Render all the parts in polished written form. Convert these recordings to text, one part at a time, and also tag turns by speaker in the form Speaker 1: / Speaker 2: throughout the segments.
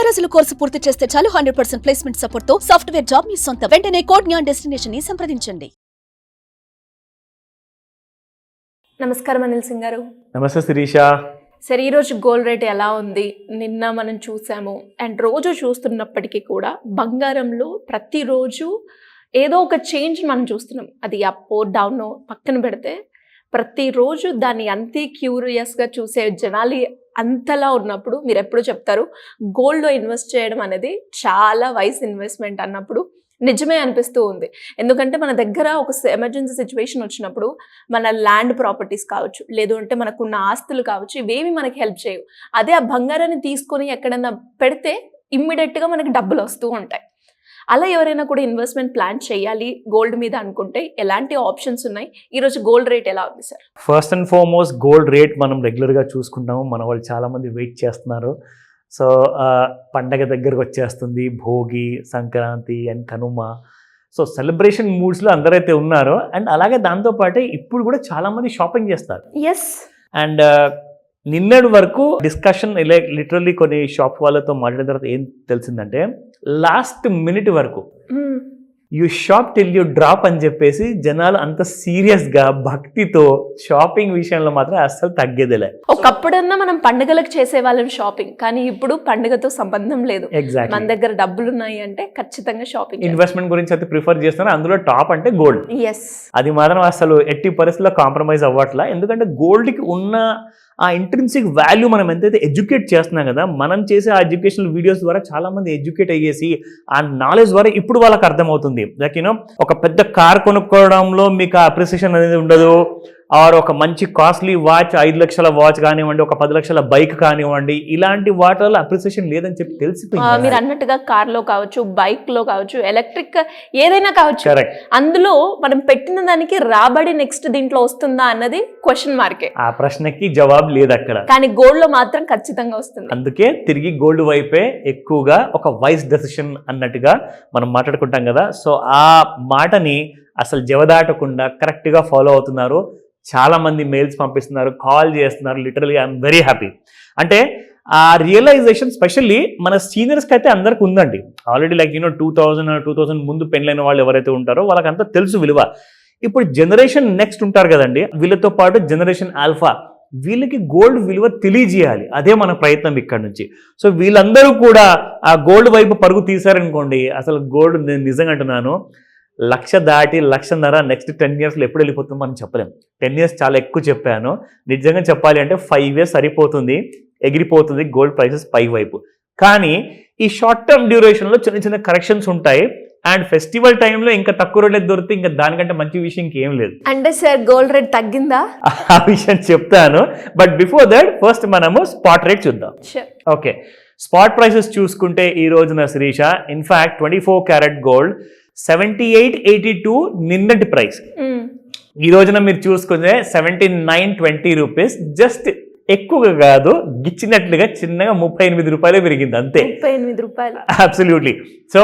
Speaker 1: రోజుల కోర్సు పూర్తి చేస్తే చాలు 100% ప్లేస్మెంట్ సపోర్ట్ తో సాఫ్ట్వేర్ జాబ్ మీ సొంత. వెంటనే కోడ్ జ్ఞాన్ డెస్టినేషన్ ని సంప్రదించండి.
Speaker 2: నమస్కారం అనిల్ సింగ్ గారు.
Speaker 3: నమస్తే శిరీష.
Speaker 2: సరే, ఈరోజు గోల్డ్ రేట్ ఎలా ఉంది? నిన్న మనం చూసాము అండ్ రోజు చూస్తున్నప్పటికీ కూడా బంగారంలో ప్రతిరోజు ఏదో ఒక చేంజ్ మనం చూస్తున్నాం. అది అప్ డౌన్ పక్కన పెడితే ప్రతిరోజు దాన్ని అంతే క్యూరియస్గా చూసే జనాలు అంతలా ఉన్నప్పుడు మీరు ఎప్పుడు చెప్తారు గోల్డ్లో ఇన్వెస్ట్ చేయడం అనేది చాలా వైస్ ఇన్వెస్ట్మెంట్ అన్నప్పుడు నిజమే అనిపిస్తూ ఉంది. ఎందుకంటే మన దగ్గర ఒక ఎమర్జెన్సీ సిచ్యువేషన్ వచ్చినప్పుడు మన ల్యాండ్ ప్రాపర్టీస్ కావచ్చు, లేదు అంటే మనకున్న ఆస్తులు కావచ్చు, ఇవేమి మనకి హెల్ప్ చేయవు. అదే ఆ బంగారాన్ని తీసుకొని ఎక్కడన్నా పెడితే ఇమ్మీడియట్గా మనకి డబ్బులు వస్తూ ఉంటాయి. అలా ఎవరైనా కూడా ఇన్వెస్ట్మెంట్ ప్లాన్ చేయాలి గోల్డ్ మీద అనుకుంటే ఎలాంటి ఆప్షన్స్ ఉన్నాయి? ఈరోజు గోల్డ్ రేట్ ఎలా ఉంది sir?
Speaker 3: First and foremost gold rate మనం రెగ్యులర్గా చూసుకుంటాము. మన వాళ్ళు చాలామంది వెయిట్ చేస్తున్నారు. సో పండగ దగ్గరకు వచ్చేస్తుంది, Bhogi, Sankranti and Kanuma. So celebration మూడ్స్లో అందరైతే ఉన్నారో అండ్ అలాగే దాంతోపాటే ఇప్పుడు కూడా చాలామంది షాపింగ్ చేస్తారు.
Speaker 2: ఎస్.
Speaker 3: అండ్ నిన్నటి వరకు డిస్కషన్ లిటరల్లీ కొన్ని షాప్ వాళ్ళతో మాట్లాడిన తర్వాత ఏం తెలిసిందంటే లాస్ట్ మినిట్ వరకు you shop till you drop అని చెప్పేసి జనాలు అంత సీరియస్గా భక్తితో షాపింగ్ విషయంలో మాత్రం అస్సలు తగ్గేదిలే.
Speaker 2: ఒకప్పుడన్నా మనం పండుగలకు చేసే వాళ్ళం షాపింగ్, కానీ ఇప్పుడు పండుగతో సంబంధం లేదు.
Speaker 3: ఎగ్జాక్ట్లీ.
Speaker 2: మన దగ్గర డబ్బులు ఉన్నాయి అంటే ఖచ్చితంగా షాపింగ్.
Speaker 3: ఇన్వెస్ట్మెంట్ గురించి అయితే ప్రిఫర్ చేస్తున్నారు. అందులో టాప్ అంటే గోల్డ్.
Speaker 2: ఎస్.
Speaker 3: అది మాత్రం అసలు ఎట్టి పరిస్థితుల్లో కాంప్రమైజ్ అవ్వట్లా. ఎందుకంటే గోల్డ్కి ఉన్న ఆ ఇంట్రిన్సిక్ వాల్యూ మనం ఎంతైతే ఎడ్యుకేట్ చేస్తున్నాం కదా, మనం చేసే ఆ ఎడ్యుకేషనల్ వీడియోస్ ద్వారా చాలా మంది ఎడ్యుకేట్ అయ్యేసి ఆ నాలెడ్జ్ ద్వారా ఇప్పుడు వాళ్ళకి అర్థమవుతుంది. లైక్ యూనో ఒక పెద్ద కార్ కొనుక్కోవడంలో మీకు ఆ అప్రిసియేషన్ అనేది ఉండదు, ఆర్ ఒక మంచి కాస్ట్లీ వాచ్ 5 లక్షల వాచ్ కానివ్వండి, ఒక 10 లక్షల బైక్ కానివ్వండి, ఇలాంటి వాటిలో అప్రిసియేషన్ లేదని చెప్పి తెలిసిపోయింది.
Speaker 2: మీరు అన్నట్టుగా కార్ లో కావచ్చు, బైక్ లో కావచ్చు, ఎలక్ట్రిక్ ఏదైనా కావచ్చు, అందులో మనం పెట్టిన దానికి రాబడి నెక్స్ట్ దీంట్లో వస్తుందా అన్నది క్వశ్చన్ మార్కే.
Speaker 3: ఆ ప్రశ్నకి జవాబు లేదు అక్కడ.
Speaker 2: కానీ గోల్డ్ లో మాత్రం ఖచ్చితంగా వస్తుంది.
Speaker 3: అందుకే తిరిగి గోల్డ్ వైపే ఎక్కువగా ఒక వైస్ డెసిషన్ అన్నట్టుగా మనం మాట్లాడుకుంటాం కదా. సో ఆ మాటని అసలు జవదాటకుండా కరెక్ట్గా ఫాలో అవుతున్నారు. చాలా మంది మెయిల్స్ పంపిస్తున్నారు, కాల్ చేస్తున్నారు. Literally I'm very happy. అంటే ఆ రియలైజేషన్ స్పెషల్లీ మన సీనియర్స్కి అయితే అందరికి ఉందండి. ఆల్రెడీ లైక్ 2000 ముందు పెళ్ళైన వాళ్ళు ఎవరైతే ఉంటారో వాళ్ళకంతా తెలుసు విలువ. ఇప్పుడు జనరేషన్ నెక్స్ట్ ఉంటారు కదండి, వీళ్ళతో పాటు జనరేషన్ ఆల్ఫా, వీళ్ళకి గోల్డ్ విలువ తెలియజేయాలి. అదే మన ప్రయత్నం ఇక్కడ నుంచి. సో వీళ్ళందరూ కూడా ఆ గోల్డ్ వైపు పరుగు తీశారనుకోండి, అసలు గోల్డ్ నేను నిజంగా అంటున్నాను 1,00,000 దాటి 1,50,000 నెక్స్ట్ 10 yearsలో ఎప్పుడు వెళ్ళిపోతుందో మనం చెప్పలేం. 10 years చాలా ఎక్కువ చెప్పాను. నిజంగా చెప్పాలి అంటే 5 years సరిపోతుంది, ఎగిరిపోతుంది గోల్డ్ ప్రైసెస్ పై వైపు. కానీ ఈ షార్ట్ టర్మ్ డ్యూరేషన్లో చిన్న చిన్న కరెక్షన్స్ ఉంటాయి. అండ్ ఫెస్టివల్ టైంలో ఇంకా తక్కువ రేట్లకు దొరికితే ఇంకా దానికంటే మంచి విషయం ఇంకేం లేదు.
Speaker 2: అంటే సార్ గోల్డ్ రేట్ తగ్గిందా
Speaker 3: ఆ విషయం చెప్తాను. బట్ బిఫోర్ దట్ ఫస్ట్ మనము స్పాట్ రేట్ చూద్దాం. ఓకే, స్పాట్ ప్రైసెస్ చూసుకుంటే ఈ రోజున శిరీష ఇన్ఫాక్ట్ 24 క్యారెట్ గోల్డ్ 78.82 నిన్నటి ప్రైస్. ఈ రోజున మీరు చూసుకుంటే 79.20 రూపీస్. జస్ట్ ఎక్కువగా కాదు, గిచ్చినట్లుగా చిన్నగా 38 రూపాయలే పెరిగింది అంతే.
Speaker 2: 38 రూపాయలు.
Speaker 3: అబ్సల్యూట్లీ. సో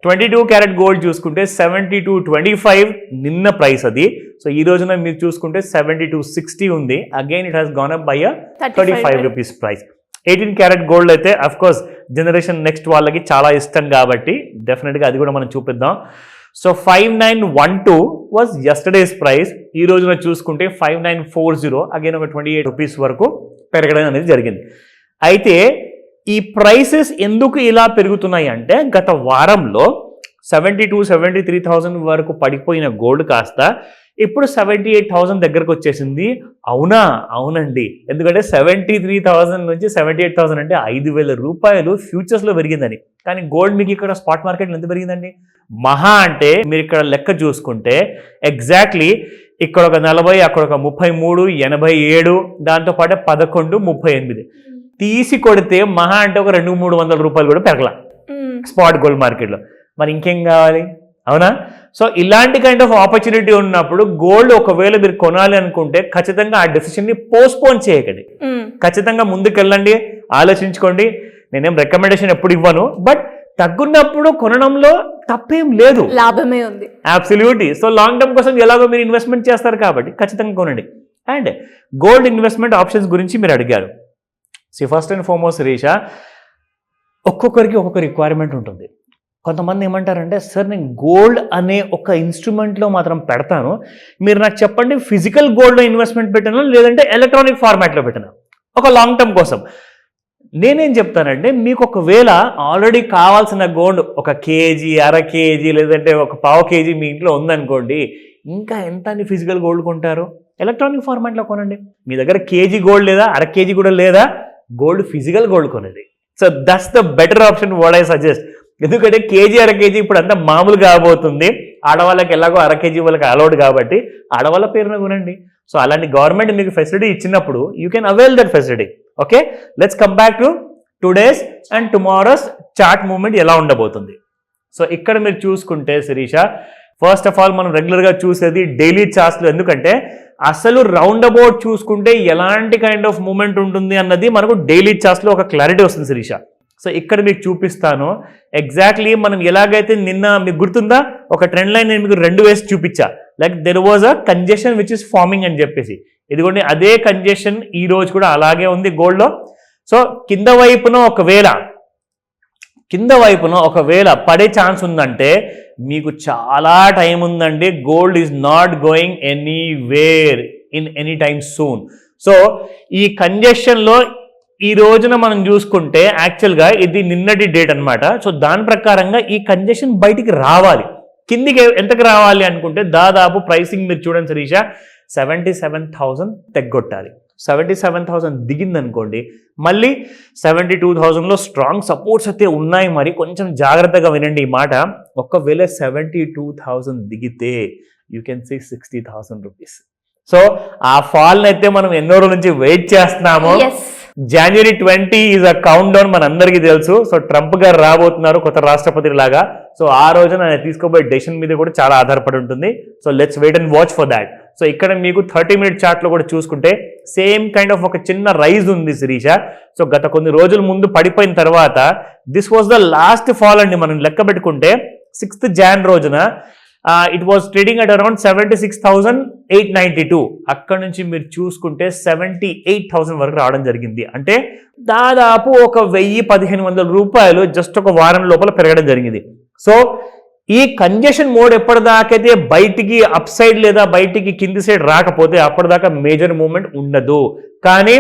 Speaker 3: 22 క్యారెట్ గోల్డ్ చూసుకుంటే 72.25 నిన్న ప్రైస్ అది. సో ఈ రోజున మీరు చూసుకుంటే 72.60 ఉంది. Again it has gone up by 35 rupees price. 18 carat gold అయితే అఫ్ కోర్స్ జనరేషన్ నెక్స్ట్ వాళ్ళకి చాలా ఇష్టం కాబట్టి డెఫినెట్గా అది కూడా మనం చూపిద్దాం. So 5912 was yesterday's price. ఈ రోజున చూసుకుంటే 5940, అగైన్ ఒక 28 రూపీస్ వరకు పెరగడం అనేది జరిగింది. అయితే ఈ ప్రైసెస్ ఎందుకు ఇలా పెరుగుతున్నాయి అంటే గత వారంలో 73,000 వరకు పడిపోయిన గోల్డ్ కాస్త ఇప్పుడు 78,000 దగ్గరకు వచ్చేసింది. అవునా? అవునండి. ఎందుకంటే 73,000 నుంచి 78,000 అంటే 5,000 రూపాయలు ఫ్యూచర్స్లో పెరిగిందని. కానీ గోల్డ్ మీకు ఇక్కడ స్పాట్ మార్కెట్లో ఎంత పెరిగిందండి? మహా అంటే మీరు ఇక్కడ లెక్క చూసుకుంటే ఎగ్జాక్ట్లీ ఇక్కడ ఒక 40, అక్కడ ఒక 33, 87, దాంతోపాటు 11, 38 తీసి కొడితే మహా అంటే ఒక 200-300 రూపాయలు కూడా పెరగల స్పాట్ గోల్డ్ మార్కెట్లో. మరి ఇంకేం కావాలి? అవునా? సో ఇలాంటి కైండ్ ఆఫ్ ఆపర్చునిటీ ఉన్నప్పుడు గోల్డ్ ఒకవేళ మీరు కొనాలి అనుకుంటే ఖచ్చితంగా ఆ డెసిషన్ని పోస్ట్పోన్ చేయకండి. ఖచ్చితంగా ముందుకెళ్ళండి, ఆలోచించుకోండి. నేనేం రికమెండేషన్ ఎప్పుడు ఇవ్వను, బట్ తగ్గున్నప్పుడు కొనడంలో తప్పేం లేదు,
Speaker 2: లాభమే ఉంది.
Speaker 3: అబ్సల్యూట్లీ. సో లాంగ్ టర్మ్ కోసం ఎలాగో మీరు ఇన్వెస్ట్మెంట్ చేస్తారు కాబట్టి ఖచ్చితంగా కొనండి. అండ్ గోల్డ్ ఇన్వెస్ట్మెంట్ ఆప్షన్స్ గురించి మీరు అడిగారు. ఫస్ట్ అండ్ ఫార్మోస్ట్ రీషా, ఒక్కొక్కరికి ఒక్కొక్క రిక్వైర్మెంట్ ఉంటుంది. కొంతమంది ఏమంటారంటే సార్ నేను గోల్డ్ అనే ఒక ఇన్స్ట్రుమెంట్లో మాత్రం పెడతాను, మీరు నాకు చెప్పండి ఫిజికల్ గోల్డ్లో ఇన్వెస్ట్మెంట్ పెట్టినా లేదంటే ఎలక్ట్రానిక్ ఫార్మాట్లో పెట్టినా ఒక లాంగ్ టర్మ్ కోసం. నేనేం చెప్తానంటే మీకు ఒకవేళ ఆల్రెడీ కావాల్సిన గోల్డ్ 1 కేజీ, అర కేజీ లేదంటే 1/4 కేజీ మీ ఇంట్లో ఉందనుకోండి, ఇంకా ఎంత అని ఫిజికల్ గోల్డ్ కొంటారు? ఎలక్ట్రానిక్ ఫార్మాట్లో కొనండి. మీ దగ్గర కేజీ గోల్డ్ లేదా, అర కేజీ కూడా లేదా, గోల్డ్ ఫిజికల్ గోల్డ్ కొనేది. So that's the better option what I suggest. ఎందుకంటే కేజీ, అర కేజీ ఇప్పుడు అంతా మామూలు కాబోతుంది. ఆడవాళ్ళకి ఎలాగో అర కేజీ వాళ్ళకి అలౌడ్ కాబట్టి ఆడవాళ్ళ పేరున కొనండి. సో అలాంటి గవర్నమెంట్ మీకు ఫెసిలిటీ ఇచ్చినప్పుడు you can avail that facility. Okay, let's come back to today's and tomorrow's chart movement ఎలా ఉండబోతుంది. సో ఇక్కడ మీరు చూసుకుంటే శిరీష, ఫస్ట్ ఆఫ్ ఆల్ మనం రెగ్యులర్గా చూసేది డైలీ చార్ట్స్లో, ఎందుకంటే అసలు రౌండ్ అబౌట్ చూసుకుంటే ఎలాంటి కైండ్ ఆఫ్ మూమెంట్ ఉంటుంది అన్నది మనకు డైలీ చార్ట్స్లో ఒక క్లారిటీ వస్తుంది శిరీష. సో ఇక్కడ మీకు చూపిస్తాను ఎగ్జాక్ట్లీ మనం ఎలాగైతే నిన్న మీకు గుర్తుందా ఒక ట్రెండ్ లైన్ నేను మీకు 2 వేసి చూపించా, like there was a congestion which is farming అని చెప్పేసి. ఇదిగోండి అదే కంజెషన్ ఈ రోజు కూడా అలాగే ఉంది గోల్డ్లో. సో కింద వైపున ఒకవేళ పడే ఛాన్స్ ఉందంటే మీకు చాలా టైం ఉందండి. Gold is not going anywhere in any time soon. So ఈ కంజెషన్లో ఈ రోజున మనం చూసుకుంటే యాక్చువల్గా ఇది నిన్నటి డేట్ అనమాట. సో దాని ప్రకారంగా ఈ కంజెషన్ బయటికి రావాలి. కిందికి ఎంతకు రావాలి అనుకుంటే దాదాపు ప్రైసింగ్ మీరు చూడండి శిరీష, 77,000 తెగ్గొట్టాలి. 77,000 దిగిందనుకోండి, మళ్ళీ 72,000లో స్ట్రాంగ్ సపోర్ట్స్ అయితే ఉన్నాయి. మరి కొంచెం జాగ్రత్తగా వినండి ఈ మాట. ఒకవేళ 72,000 దిగితే you can see 60,000 rupees. So ఆ ఫాల్ని అయితే మనం ఎన్నో రోజుల నుంచి వెయిట్ చేస్తున్నాము. January 20 is a count down, మన అందరికీ తెలుసు. సో ట్రంప్ గారు రాబోతున్నారు కొత్త రాష్ట్రపతి లాగా. సో ఆ రోజున ఆయన తీసుకోబోయే డెసిషన్ మీద కూడా చాలా ఆధారపడి ఉంటుంది. So let's wait and watch for that. So ఇక్కడ మీకు 30-minute చార్ట్లో కూడా చూసుకుంటే సేమ్ కైండ్ ఆఫ్ ఒక చిన్న రైజ్ ఉంది శిరీష. సో గత కొన్ని రోజుల ముందు పడిపోయిన తర్వాత this was the last fall అండి. మనం లెక్క పెట్టుకుంటే 6th Jan రోజున it was trading at around 76,892. అక్కడ నుంచి మీరు చూసుకుంటే 78,000 వరకు రావడం జరిగింది. అంటే దాదాపు ఒక 1,000-1,500 రూపాయలు జస్ట్ ఒక వారం లోపల పెరగడం జరిగింది. సో ఈ కంజెషన్ మోడ్ ఎప్పటిదాకైతే బయటికి అప్ సైడ్ లేదా బయటికి కింది సైడ్ రాకపోతే అప్పటిదాకా మేజర్ మూవ్మెంట్ ఉండదు. కానీ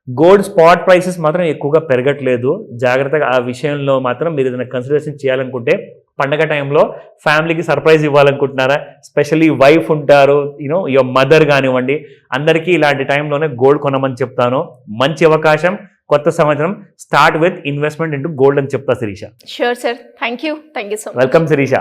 Speaker 3: గోల్డ్ స్పాట్ ప్రైసెస్ మాత్రం ఎక్కువగా పెరగట్లేదు. జాగ్రత్తగా ఆ విషయంలో మాత్రం మీరు ఏదైనా కన్సిడరేషన్ చేయాలనుకుంటే, పండగ టైంలో ఫ్యామిలీకి సర్ప్రైజ్ ఇవ్వాలనుకుంటున్నారా, స్పెషల్లీ వైఫ్ ఉంటారు, యువర్ మదర్ కానివ్వండి, అందరికీ ఇలాంటి టైంలోనే గోల్డ్ కొనమని చెప్తాను. మంచి అవకాశం, కొత్త సంవత్సరం. Start with investment into gold అని చెప్తా Shirisha.
Speaker 2: Sure sir, thank you so much.
Speaker 3: Welcome Sirisha.